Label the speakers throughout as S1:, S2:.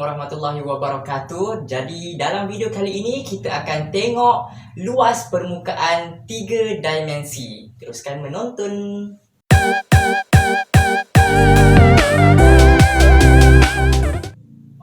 S1: warahmatullahi wabarakatuh. Jadi dalam video kali ini kita akan tengok luas permukaan 3 dimensi. Teruskan menonton.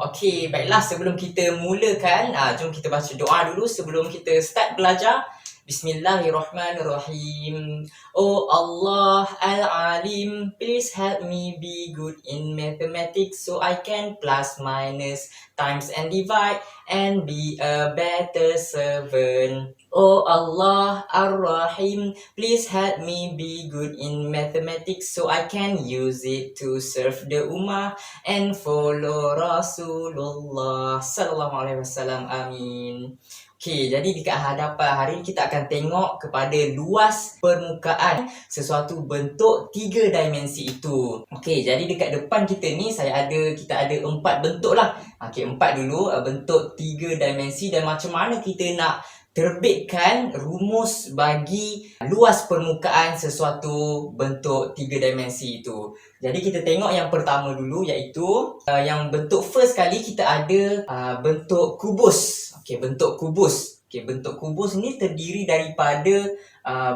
S1: Okey, baiklah, sebelum kita mulakan, jom kita baca doa dulu sebelum kita start belajar. Bismillahirrahmanirrahim. Oh Allah Al-Alim, please help me be good in mathematics so I can plus, minus, times and divide and be a better servant. Oh Allah Ar-Rahim, please help me be good in mathematics so I can use it to serve the ummah and follow Rasulullah sallallahu alaihi wasallam. Amin. Okey, jadi dekat hadapan hari ni kita akan tengok kepada luas permukaan sesuatu bentuk 3 dimensi itu. Okey, jadi dekat depan kita ni kita ada 4 bentuk lah. Okey, 4 dulu, bentuk 3 dimensi dan macam mana kita nak terbitkan rumus bagi luas permukaan sesuatu bentuk 3 dimensi itu. Jadi kita tengok yang pertama dulu, iaitu yang bentuk first kali kita ada bentuk kubus. Okey, bentuk kubus. Okey, bentuk kubus ni terdiri daripada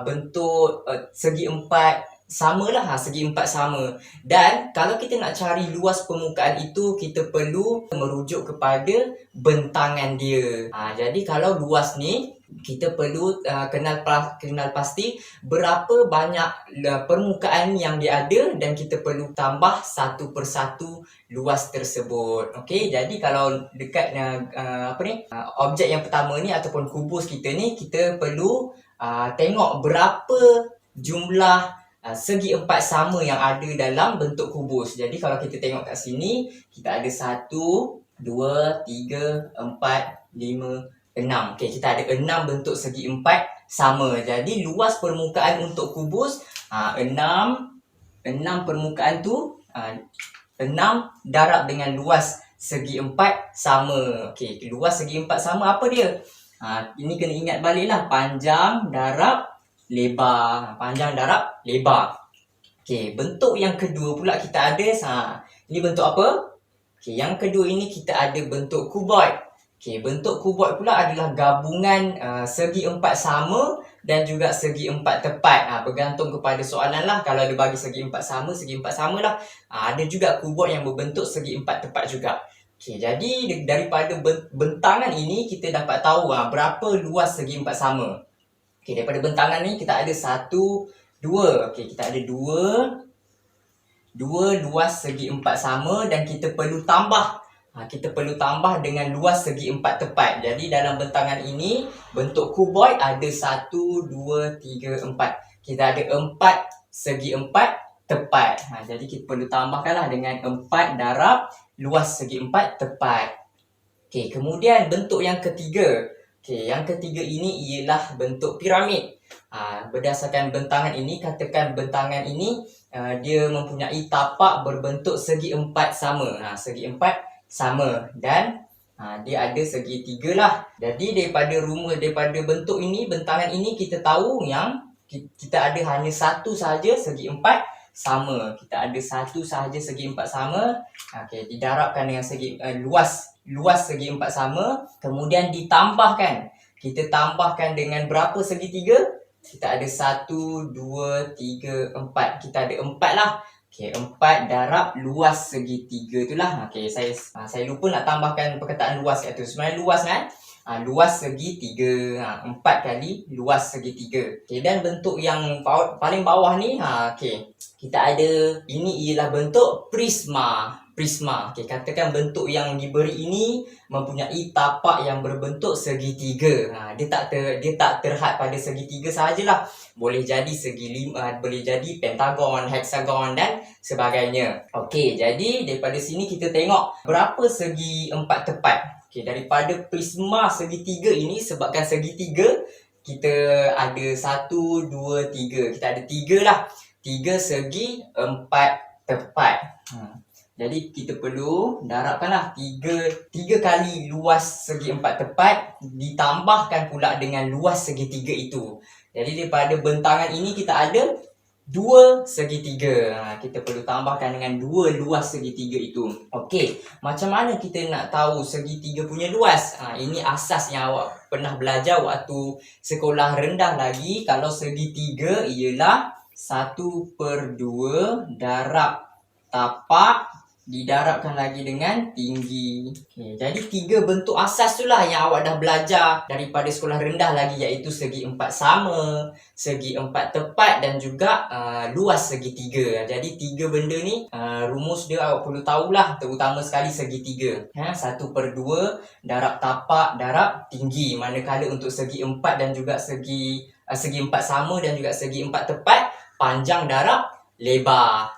S1: bentuk segi empat samalah, segi empat sama. Dan kalau kita nak cari luas permukaan itu, kita perlu merujuk kepada bentangan dia. Jadi kalau luas ni kita perlu kenal pasti berapa banyak permukaan yang dia ada dan kita perlu tambah satu persatu luas tersebut. Okey, jadi kalau dekat objek yang pertama ni ataupun kubus kita ni, kita perlu tengok berapa jumlah segi empat sama yang ada dalam bentuk kubus. Jadi kalau kita tengok kat sini, kita ada 1, 2, 3, 4, 5, 6. Okey, kita ada 6 bentuk segi empat sama. Jadi luas permukaan untuk kubus 6 permukaan tu 6 darab dengan luas segi empat sama. Okey, luas segi empat sama apa dia? Ini kena ingat baliklah, panjang darab lebar. Panjang darab lebar. Okey, bentuk yang kedua pula kita ada ini bentuk apa? Okey, yang kedua ini kita ada bentuk kuboid. Okey, bentuk kuboid pula adalah gabungan segi empat sama dan juga segi empat tepat. Bergantung kepada soalan lah. Kalau dia bagi segi empat sama lah. Ada juga kuboid yang berbentuk segi empat tepat juga. Okey, jadi daripada bentangan ini kita dapat tahu berapa luas segi empat sama. Okey, daripada bentangan ni kita ada 1, 2. Okey, kita ada 2 luas segi empat sama dan kita perlu tambah. Kita perlu tambah dengan luas segi empat tepat. Jadi dalam bentangan ini, bentuk kuboid ada 1, 2, 3, 4. Kita ada 4 segi empat tepat. Jadi kita perlu tambahkanlah dengan 4 darab luas segi empat tepat. Okey, kemudian bentuk yang ketiga. Okey, yang ketiga ini ialah bentuk piramid. Berdasarkan bentangan ini, katakan bentangan ini dia mempunyai tapak berbentuk segi empat sama. Segi empat sama dan dia ada segi 3 lah. Jadi daripada bentuk ini, bentangan ini, kita tahu yang kita ada hanya satu sahaja segi empat sama. Kita ada satu sahaja segi empat sama. Okey, didarabkan dengan segi luas segi empat sama, kemudian ditambahkan. Kita tambahkan dengan berapa segi 3? Kita ada 1, 2, 3, 4. Kita ada 4 lah. Okey, 4 darab luas segi 3 itulah. Okey, saya lupa nak tambahkan perkataan luas kat tu. Sebenarnya luas kan? Luas segi 3. 4 kali luas segi 3. Okey, dan bentuk yang paling bawah ni, okey, kita ada, ini ialah bentuk prisma. Okey, katakan bentuk yang diberi ini mempunyai tapak yang berbentuk segi 3. Dia tak terhad pada segi 3 sahajalah. Boleh jadi segi 5, boleh jadi pentagon, heksagon dan sebagainya. Okey, jadi daripada sini kita tengok berapa segi 4 tepat. Okey, daripada prisma segi 3 ini, sebabkan segi 3 kita ada 1, 2, 3. Kita ada 3 lah. 3 segi 4 tepat. Jadi kita perlu darabkanlah 3 kali luas segi 4 tepat ditambahkan pula dengan luas segi 3 itu. Jadi daripada bentangan ini kita ada 2 segitiga. Kita perlu tambahkan dengan 2 luas segitiga itu. Okey, macam mana kita nak tahu segitiga punya luas? Ini asas yang awak pernah belajar waktu sekolah rendah lagi. Kalau segitiga ialah 1/2 darab tapak didarabkan lagi dengan tinggi. Jadi 3 bentuk asas tu lah yang awak dah belajar daripada sekolah rendah lagi, iaitu segi empat sama, segi empat tepat dan juga luas segitiga. Jadi 3 benda ni rumus dia awak perlu tahulah, terutama sekali segitiga. 1/2 darab tapak darab tinggi. Manakala untuk segi empat dan juga segi empat sama dan juga segi empat tepat, panjang darab lebar.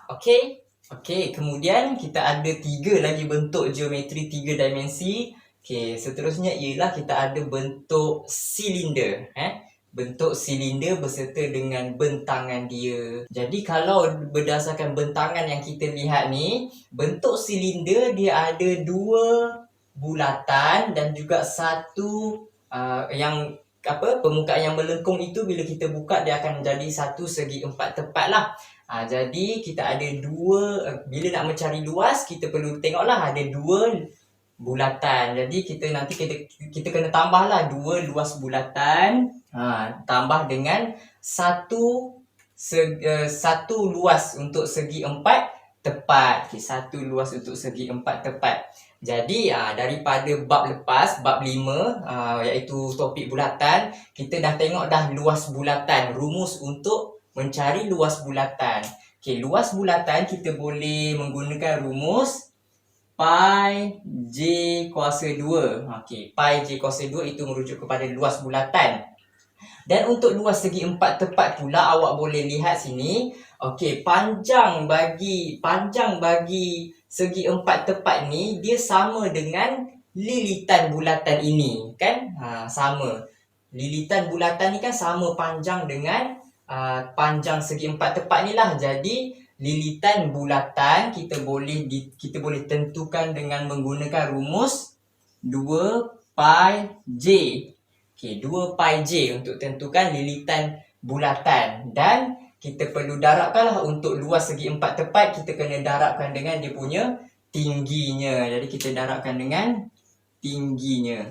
S1: Okey, kemudian kita ada 3 lagi bentuk geometri 3 dimensi. Okey, seterusnya ialah kita ada bentuk silinder. Bentuk silinder beserta dengan bentangan dia. Jadi kalau berdasarkan bentangan yang kita lihat ni, bentuk silinder dia ada 2 bulatan dan juga satu permukaan yang melengkung itu bila kita buka dia akan menjadi satu segi empat tepat lah. Jadi kita ada 2, bila nak mencari luas kita perlu tengoklah ada 2 bulatan. Jadi kita kena tambahlah 2 luas bulatan tambah dengan satu luas untuk segi empat tepat. Satu luas untuk segi empat tepat. Jadi daripada bab lepas, bab 5 iaitu topik bulatan, kita dah tengok dah luas bulatan, rumus untuk mencari luas bulatan. Luas bulatan kita boleh menggunakan rumus pi j kuasa 2. Pi j kuasa 2 itu merujuk kepada luas bulatan. Dan untuk luas segi empat tepat pula awak boleh lihat sini. Panjang bagi segi empat tepat ni dia sama dengan lilitan bulatan ini, kan? Sama. Lilitan bulatan ni kan sama panjang dengan panjang segi empat tepat ni lah. Jadi lilitan bulatan kita boleh tentukan dengan menggunakan rumus 2 pi j. 2 pi j untuk tentukan lilitan bulatan. Dan kita perlu darabkanlah untuk luas segi empat tepat, kita kena darabkan dengan dia punya tingginya. Jadi kita darabkan dengan tingginya.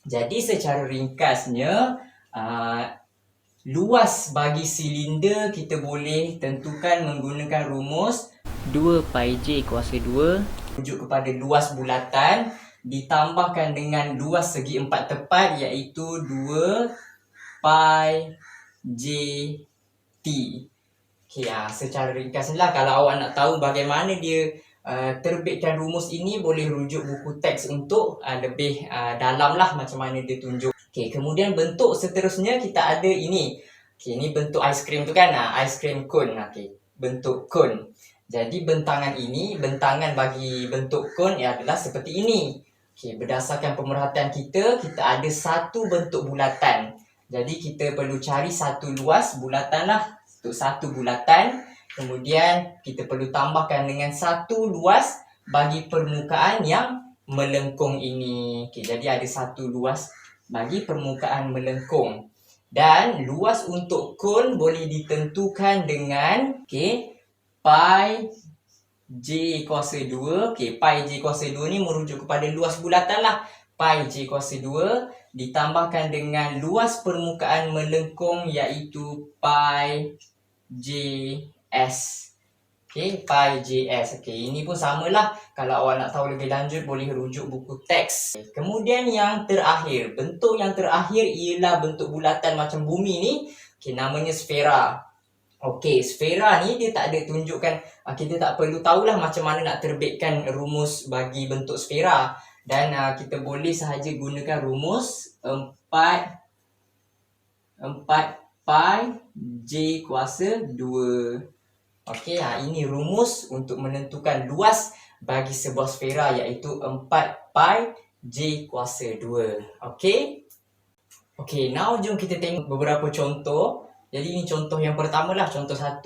S1: Jadi secara ringkasnya luas bagi silinder kita boleh tentukan menggunakan rumus
S2: 2 pi j kuasa 2
S1: rujuk kepada luas bulatan ditambahkan dengan luas segi empat tepat, iaitu 2 pi j t. Secara ringkas lah, kalau awak nak tahu bagaimana dia terbitkan rumus ini, boleh rujuk buku teks untuk lebih dalam lah macam mana dia tunjuk. Kemudian bentuk seterusnya kita ada ini. Ini bentuk aiskrim tu kan, aiskrim cone. Bentuk cone. Jadi bentangan bagi bentuk cone adalah seperti ini. Berdasarkan pemerhatian kita ada satu bentuk bulatan. Jadi kita perlu cari satu luas bulatan lah. Untuk satu bulatan, kemudian kita perlu tambahkan dengan satu luas bagi permukaan yang melengkung ini. Jadi ada satu luas bagi permukaan melengkung. Dan luas untuk cone boleh ditentukan dengan pi j kuasa 2. Pi j kuasa 2 ni merujuk kepada luas bulatan lah. Pi j kuasa 2 ditambahkan dengan luas permukaan melengkung, iaitu pi js. Pi js. Ini pun samalah. Kalau awak nak tahu lebih lanjut boleh rujuk buku teks. Kemudian yang terakhir, bentuk yang terakhir ialah bentuk bulatan macam bumi ni. Namanya sfera. Sfera ni dia tak ada tunjukkan, kita tak perlu tahulah macam mana nak terbitkan rumus bagi bentuk sfera. Dan kita boleh sahaja gunakan rumus 4 pi j kuasa 2. Ini rumus untuk menentukan luas bagi sebuah sfera, iaitu 4 pi j kuasa 2. Now jom kita tengok beberapa contoh. Jadi ini contoh yang pertama lah, contoh 1.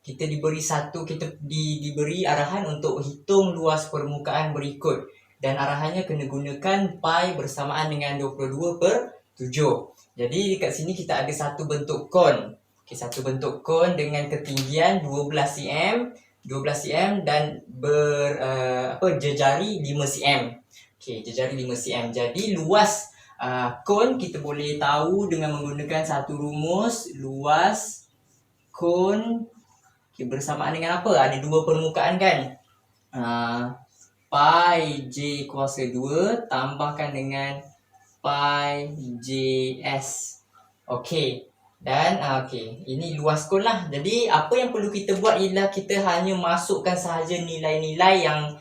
S1: Kita diberi arahan untuk hitung luas permukaan berikut. Dan arahannya kena gunakan pi bersamaan dengan 22/7. Jadi dekat sini kita ada satu bentuk cone. Okay, satu bentuk kon dengan ketinggian 12 cm, 12 cm dan jejari 5 cm. Okay, jejari 5 cm. Jadi luas kon kita boleh tahu dengan menggunakan satu rumus. Luas kon bersamaan dengan apa? Ada dua permukaan kan? Pi J kuasa 2 tambahkan dengan pi JS. Okey. Dan ini luas kon lah. Jadi apa yang perlu kita buat ialah kita hanya masukkan sahaja nilai-nilai yang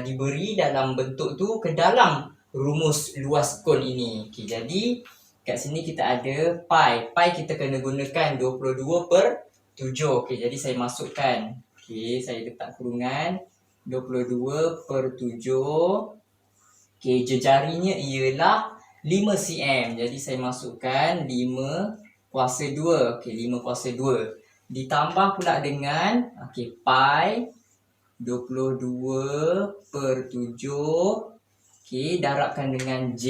S1: diberi dalam bentuk tu ke dalam rumus luas kon ini. Okey, jadi kat sini kita ada pi. Pi kita kena gunakan 22/7. Okey, jadi saya masukkan. Okey, saya letak kurungan 22/7. Okey, jejarinya ialah 5 cm. Jadi saya masukkan 5 kuasa 2. Okey, 5 kuasa 2. Ditambah pula dengan pi 22/7. Okey, darabkan dengan J.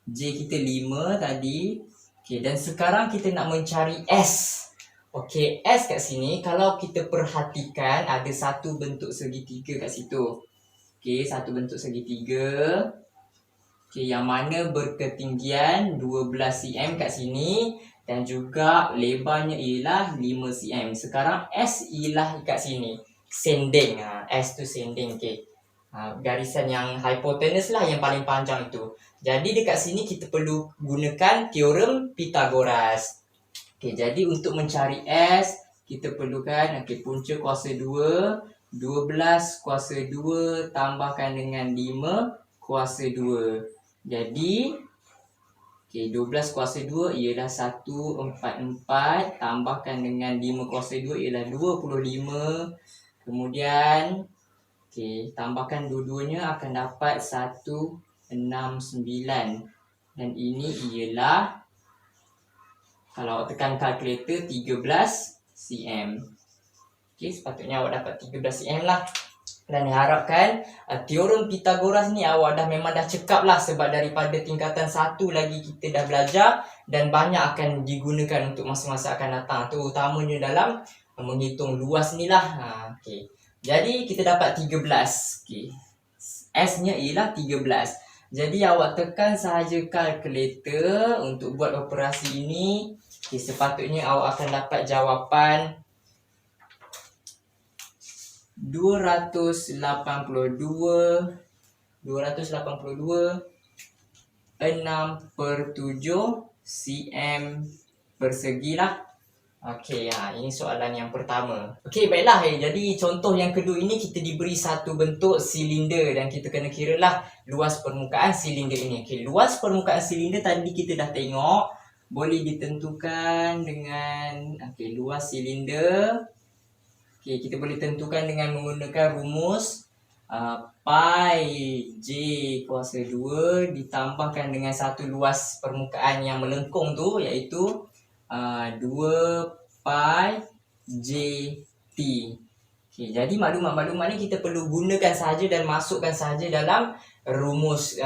S1: J kita 5 tadi. Okey, dan sekarang kita nak mencari S. Okey, S kat sini kalau kita perhatikan ada satu bentuk segitiga kat situ. Okey, satu bentuk segitiga. Okey, yang mana berketinggian 12 cm kat sini dan juga lebarnya ialah 5 cm. Sekarang S ialah kat sini. Sending. S tu sending. Okey. Garisan yang hypotenuse lah, yang paling panjang itu. Jadi dekat sini kita perlu gunakan teorem Pythagoras. Okey, jadi untuk mencari S, kita perlukan punca kuasa 2, 12 kuasa 2 tambahkan dengan 5 kuasa 2. Jadi 12 kuasa 2 ialah 144 tambahkan dengan 5 kuasa 2 ialah 25. Kemudian tambahkan dua-duanya akan dapat 169. Dan ini ialah, kalau tekan kalkulator, 13 cm. Okey, sepatutnya awak dapat 13 cm lah. Dan diharapkan teorem Pythagoras ni awak memang dah cekap lah, sebab daripada tingkatan 1 lagi kita dah belajar dan banyak akan digunakan untuk masa-masa akan datang, terutamanya dalam menghitung luas ni lah. Okey. Jadi kita dapat 13. Okey. S-nya ialah 13. Jadi awak tekan sahaja kalkulator untuk buat operasi ini. Okay, sepatutnya awak akan dapat jawapan 282 6/7 cm persegi lah. Okey, ini soalan yang pertama. Okey, baiklah. Jadi contoh yang kedua ini kita diberi satu bentuk silinder dan kita kena kiralah luas permukaan silinder ini. Okey, luas permukaan silinder tadi kita dah tengok. Boleh ditentukan dengan luas silinder. Okey, kita boleh tentukan dengan menggunakan rumus pi J kuasa 2 ditambahkan dengan satu luas permukaan yang melengkung tu, iaitu 2 pi J T. Okey, jadi maklumat-maklumat ni kita perlu gunakan sahaja dan masukkan sahaja dalam rumus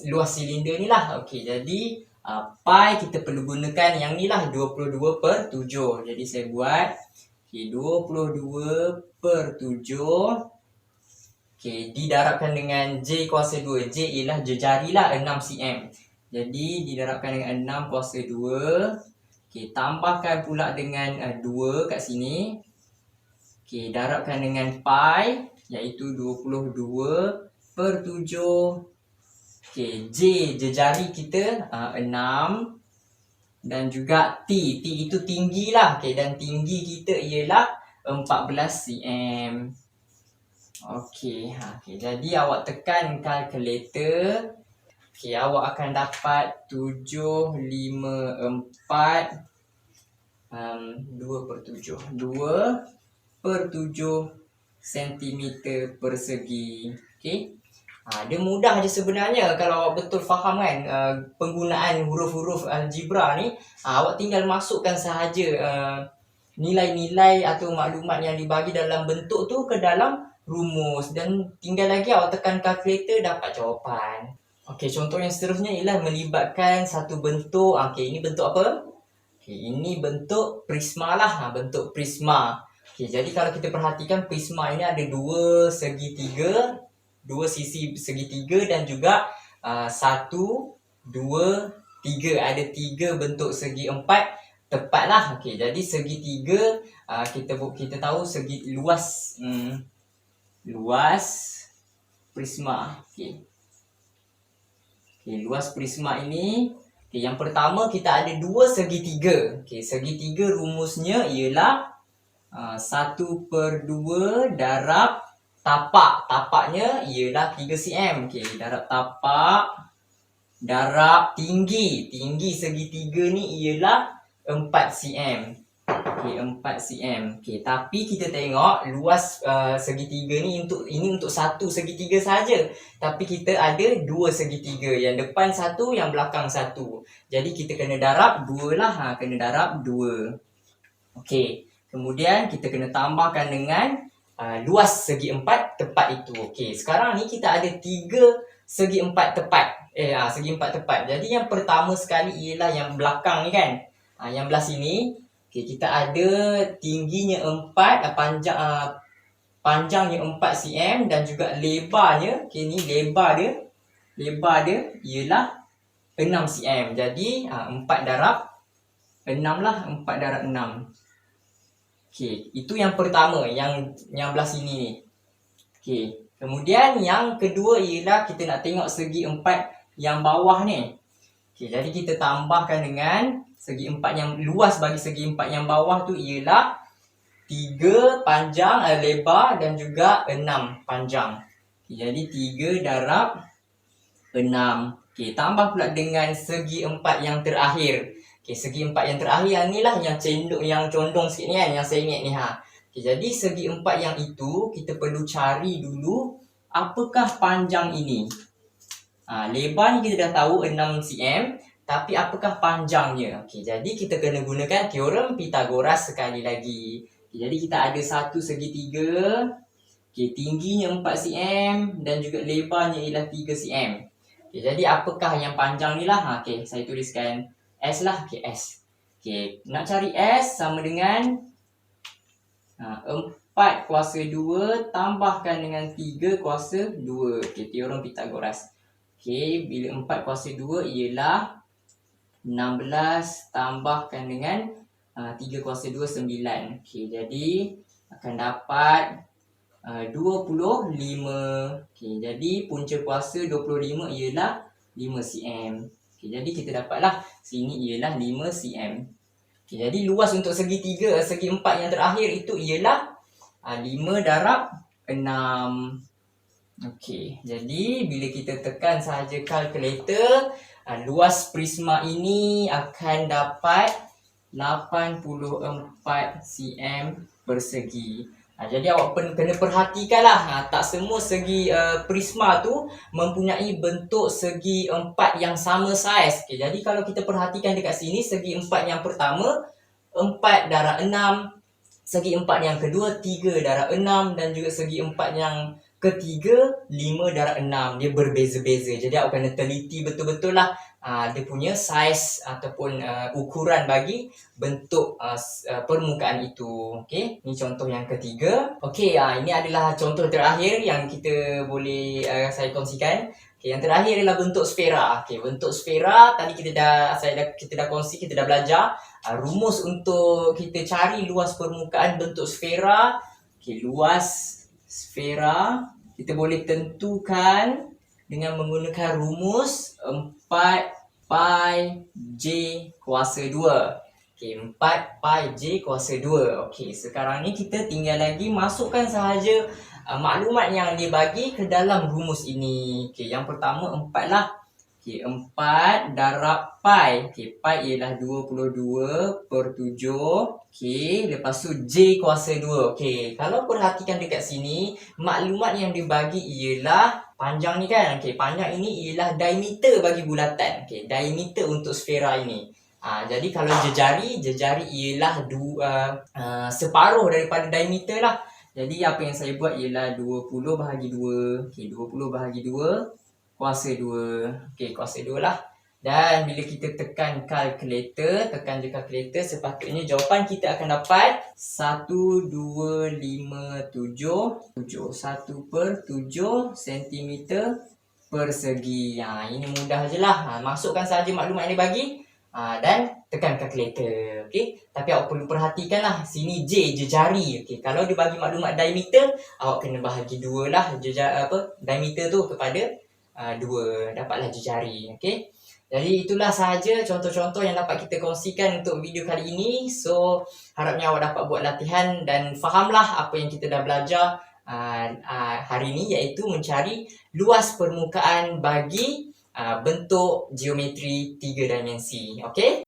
S1: luas silinder ni lah. Okey, jadi pi kita perlu gunakan yang ni lah, 22/7. Jadi saya buat 22/7. Okey, didarabkan dengan J kuasa 2. J ialah jejari lah, 6 cm. Jadi didarabkan dengan 6 kuasa 2. Okey, tambahkan pula dengan 2 kat sini. Okey, darabkan dengan pi, iaitu 22/7. Okey, J jejari kita 6 dan juga T itu tinggi lah. Okey, dan tinggi kita ialah 14 cm. Okey, jadi awak tekan kalkulator. Okey, awak akan dapat 754 2/7 cm persegi. Okey. Dia mudah je sebenarnya kalau awak betul faham kan penggunaan huruf-huruf algebra ni. Awak tinggal masukkan sahaja nilai-nilai atau maklumat yang dibagi dalam bentuk tu ke dalam rumus, dan tinggal lagi awak tekan kalkulator dapat jawapan. Okey, contoh yang seterusnya ialah melibatkan satu bentuk. Okey, ini bentuk apa? Okey, Okey, ini bentuk prisma lah, bentuk prisma. Okey, jadi kalau kita perhatikan prisma ini ada dua segitiga, dua sisi segitiga dan juga satu, dua, tiga. Ada tiga bentuk segi empat tepatlah. Okey, jadi segitiga kita tahu segi luas luas prisma. Okey. Okey, luas prisma ini, okey, yang pertama kita ada dua segitiga. Okey, segitiga rumusnya ialah 1/2 darab tapak. Tapaknya ialah 3 cm. Okey, darab tapak darab tinggi. Tinggi segitiga ni ialah 4 cm. Okey, 4 cm. Okey, tapi kita tengok luas segitiga ni untuk satu segitiga saja. Tapi kita ada dua segitiga. Yang depan satu, yang belakang satu. Jadi kita kena darab 2 lah. Kena darab 2. Okey, kemudian kita kena tambahkan dengan luas segi empat tepat itu. Okey, sekarang ni kita ada 3 segi empat tepat. Segi empat tepat. Jadi yang pertama sekali ialah yang belakang ni kan. Yang belah sini. Okey, kita ada tingginya 4, panjangnya 4 cm dan juga lebarnya, okey, ni lebar dia ialah 6 cm. Jadi 4 darab 6 lah, 4 darab 6. Okey, itu yang pertama, yang belah sini ni. Okey, kemudian yang kedua ialah kita nak tengok segi empat yang bawah ni. Okey, jadi kita tambahkan dengan segi empat yang luas bagi segi empat yang bawah tu ialah 3 panjang lebar dan juga 6 panjang. Okey, jadi 3 darab 6. Okey, tambah pula dengan segi empat yang terakhir. Okey, segi empat yang terakhir yang ni lah yang condong sikit ni kan, yang sengit ni Okey, jadi segi empat yang itu kita perlu cari dulu apakah panjang ini. Lebar ni kita dah tahu 6 cm. Tapi apakah panjangnya? Okey, jadi kita kena gunakan teorem Pythagoras sekali lagi. Okey, jadi kita ada satu segitiga. Okey, tingginya 4 cm dan juga lebarnya ialah 3 cm. Okey, jadi apakah yang panjang ni lah? Okey, saya tuliskan S lah. Okey, S. Okey, nak cari S sama dengan 4 kuasa 2 tambahkan dengan 3 kuasa 2. Okey, teorem Pythagoras. Okey, bila 4 kuasa 2 ialah 16 tambahkan dengan 3 kuasa 2, 9. Okey, jadi akan dapat 25. Okey, jadi punca kuasa 25 ialah 5 cm. Okey, jadi kita dapatlah sini ialah 5 cm. Okey, jadi luas untuk segitiga, segi empat yang terakhir itu ialah 5 darab 6. Okey, jadi bila kita tekan sahaja kalkulator, luas prisma ini akan dapat 84 cm persegi. Jadi awak kena perhatikanlah, tak semua segi prisma tu mempunyai bentuk segi empat yang sama saiz. Okay, jadi kalau kita perhatikan dekat sini, segi empat yang pertama 4 darab 6, segi empat yang kedua 3 darab 6 dan juga segi empat yang ketiga 5 darab 6. Dia berbeza-beza. Jadi awak kena teliti betul-betul lah dia punya saiz ataupun ukuran bagi bentuk permukaan itu. Okey, ni contoh yang ketiga. Okey, ini adalah contoh terakhir yang kita boleh saya kongsikan. Okey, yang terakhir adalah bentuk sfera. Okey, bentuk sfera tadi kita dah kongsi, kita dah belajar rumus untuk kita cari luas permukaan bentuk sfera. Okey, luas sfera kita boleh tentukan dengan menggunakan rumus 4 pi J kuasa 2. Okey, 4 pi J kuasa 2. Okey, sekarang ni kita tinggal lagi masukkan sahaja maklumat yang dibagi ke dalam rumus ini. Okey, yang pertama 4 lah. Okey, 4 darab pi. Okey, pi ialah 22/7. Okey, lepas tu J kuasa 2. Okey, kalau perhatikan dekat sini, maklumat yang dibagi ialah panjang ni kan. Okey, panjang ini ialah diameter bagi bulatan. Okey, diameter untuk sfera ini. Jadi kalau jejari ialah separuh daripada diameter lah. Jadi apa yang saya buat ialah 20 bahagi 2. Okey, 20 bahagi 2 kuasa 2. Okey, kuasa 2 lah. Dan bila kita tekan kalkulator, tekan je kalkulator, sepatutnya jawapan kita akan dapat 1257 1/7 cm persegi. Ini mudah je lah. Masukkan saja maklumat yang dibagi dan tekan kalkulator. Okey. Tapi awak perlu perhatikan lah, sini J jari. Okey. Kalau dia bagi maklumat diameter, awak kena bahagi 2 lah diameter tu kepada 2, dapatlah jari. Okey. Jadi itulah sahaja contoh-contoh yang dapat kita kongsikan untuk video kali ini. So harapnya awak dapat buat latihan dan fahamlah apa yang kita dah belajar hari ini, iaitu mencari luas permukaan bagi bentuk geometri 3 dimensi. Okey?